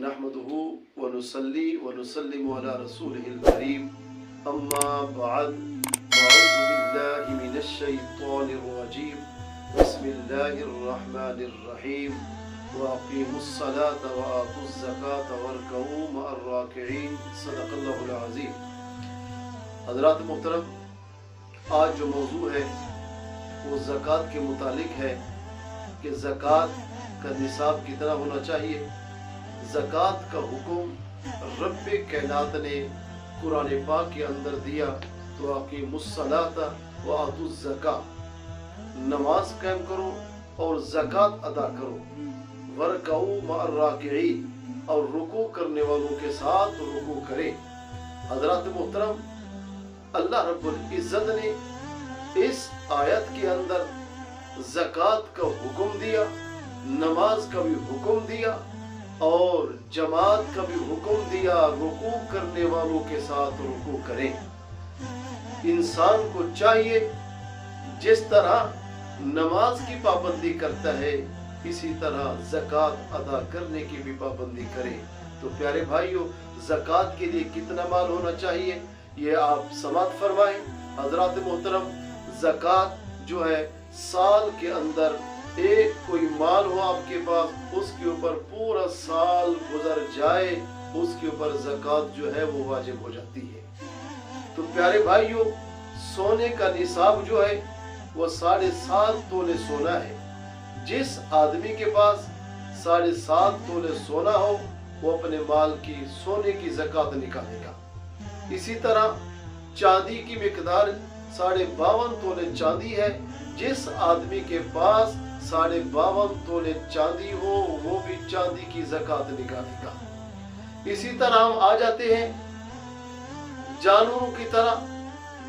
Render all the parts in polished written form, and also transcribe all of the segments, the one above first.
नहमदुहु व नुसल्ली व नुसल्लिमु अला रसूलिहिल करीम अम्मा बअद अऊज़ु बिल्लाहि मिनश शैतानिर रजीम बिस्मिल्लाहिर रहमानिर रहीम व अक़ीमुस सलाता व आतुज़ ज़काता वरकऊ मअर राकिईन सदक़ल्लाहुल अज़ीम। हज़रात मोहतरम, आज जो मौजू है वो ज़कात के मुतालिक है कि ज़कात का निसाब कितना होना चाहिए। ज़कात का हुक्म रब्बे कायनात ने कुरान पाक के अंदर दिया, तो अक़ीमुस्सलाता व आतुज़ ज़का, नमाज कायम करो और ज़कात अदा करो। वरकऊ मअर राकिईन, और रुकू करने वालों के साथ रुकू करे। हज़रात मोहतरम, अल्लाह रब्बुल इज़्ज़त ने इस आयत के अंदर ज़कात का हुक्म दिया, नमाज का भी हुक्म दिया और जमात का भी हुक्म दिया। रुकू करने वालों के साथ रुकू करें। इंसान को चाहिए जिस तरह नमाज की पाबंदी करता है इसी तरह ज़कात अदा करने की भी पाबंदी करे। तो प्यारे भाइयों, ज़कात के लिए कितना माल होना चाहिए ये आप समात फरमाएं। हज़रात मोहतरम, ज़कात जो है साल के अंदर एक कोई माल हो आपके पास, उसके ऊपर पूरा साल गुजर जाए, उसके ऊपर ज़कात जो है वो वाजिब हो जाती है। तो प्यारे भाइयों, सोने का निसाब जो है वो 7.5 तोले सोना है। जिस आदमी के पास 7.5 तोले सोना हो वो अपने माल की सोने की ज़कात निकालेगा। इसी तरह चांदी की मिकदार 52.5 तोले चांदी है। जिस आदमी के पास 52.5 तोले चांदी हो वो भी चांदी की ज़कात निकालेगा। इसी तरह हम आ जाते हैं जानवरों की तरह।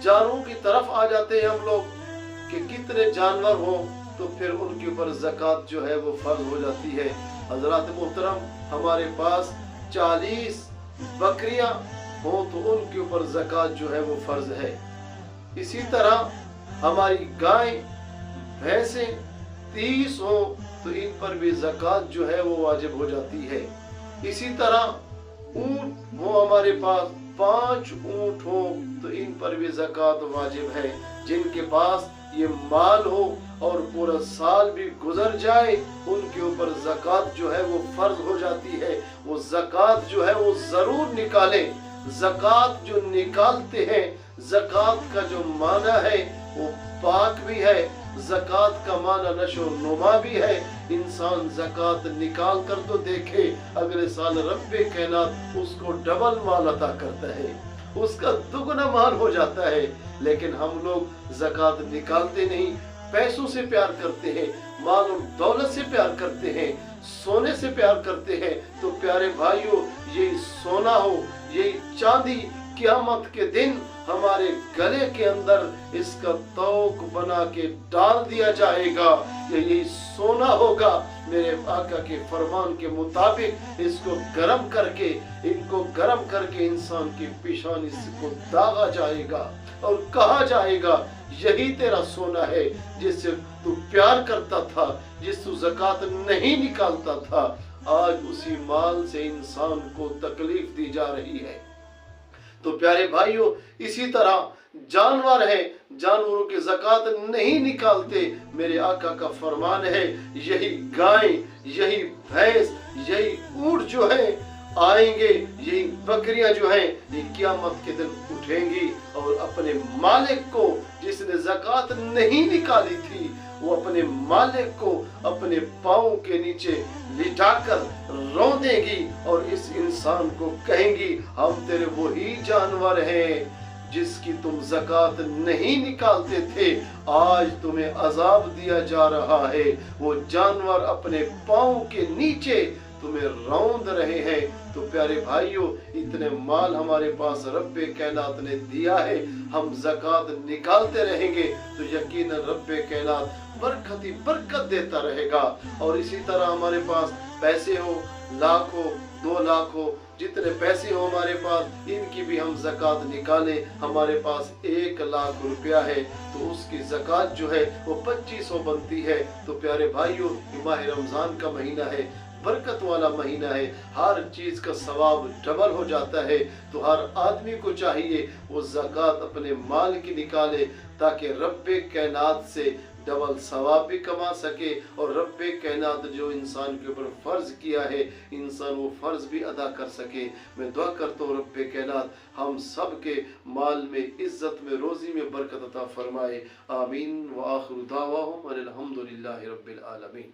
जानवरों की तरफ आ जाते हैं हम लोग कि कितने जानवर हो तो फिर उनके ऊपर ज़कात जो है वो फर्ज हो जाती है। हज़रात मोहतरम, हमारे पास 40 बकरियां हो तो उनके ऊपर ज़कात जो है वो फर्ज है। इसी तरह हमारी गाय भैंसें 30 हो तो इन पर भी ज़कात जो है वो वाजिब हो जाती है। इसी तरह ऊंट हो, हमारे पास 5 ऊंट हो तो इन पर भी ज़कात वाजिब है। जिनके पास ये माल हो और पूरा साल भी गुजर जाए उनके ऊपर ज़कात जो है वो फर्ज हो जाती है। वो ज़कात जो है वो जरूर निकालें। ज़कात जो निकालते हैं, ज़कात का जो माना है वो पाक भी है। ज़कात का माना नशो नुमा भी है। इंसान ज़कात निकाल कर तो देखे, अगले साल रब्बे कायनात उसको डबल माल अता करता है, उसका दुगना माल हो जाता है। लेकिन हम लोग ज़कात निकालते नहीं, पैसों से प्यार करते हैं, माल और दौलत से प्यार करते हैं, सोने से प्यार करते हैं। तो प्यारे भाइयों, यही सोना हो, यही चांदी क़यामत के दिन हमारे गले के अंदर इसका तौक बना के डाल दिया जाएगा। यही सोना होगा। मेरे आका के फरमान के मुताबिक इसको गरम करके, इनको गरम करके इंसान की पेशानी को दागा जाएगा और कहा जाएगा यही तेरा सोना है जिससे तू प्यार करता था, जिस तू ज़कात नहीं निकालता था। आज उसी माल से इंसान को तकलीफ दी जा रही है। तो प्यारे भाइयों, इसी तरह जानवर है, जानवरों की ज़कात नहीं निकालते। मेरे आका का फरमान है यही गाय, यही भैंस, यही ऊंट जो है आएंगे, यही बकरियां जो हैं ये क़यामत के दिन उठेंगी और अपने मालिक को, जिसने ज़कात नहीं निकाली थी, वो अपने मालिक को अपने पाँव के नीचे लिटाकर रोंदेगी और इस इंसान को कहेंगी हम तेरे वही जानवर हैं जिसकी तुम ज़कात नहीं निकालते थे, आज तुम्हें अजाब दिया जा रहा है। वो जानवर अपने पाँव के नीचे तुम्हें रौंद रहे हैं। तो प्यारे भाइयों, इतने माल हमारे पास रब्बे कायनात ने दिया है, हम ज़कात निकालते रहेंगे तो यकीनन रब्बे कायनात बरकत ही बरकत देता रहेगा। और इसी तरह हमारे पास पैसे हो, लाख हो, 2 लाख हो, जितने पैसे हो हमारे पास, इनकी भी हम ज़कात निकालें। हमारे पास 1 लाख रुपया है तो उसकी ज़कात जो है वो 2500 बनती है। तो प्यारे भाइयों, माह रमज़ान का महीना है, برکت والا مہینہ ہے، ہر چیز کا ثواب ڈبل ہو جاتا ہے۔ تو ہر آدمی کو چاہیے وہ زکوٰۃ اپنے مال کی نکالے تاکہ رب کائنات سے ڈبل ثواب بھی کما سکے، اور رب کائنات جو انسان کے اوپر فرض کیا ہے انسان وہ فرض بھی ادا کر سکے۔ میں دعا کرتا ہوں رب کائنات ہم سب کے مال میں، عزت میں، روزی میں برکت عطا فرمائے، آمین۔ وآخر دعواہم ان الحمد للہ رب العالمین۔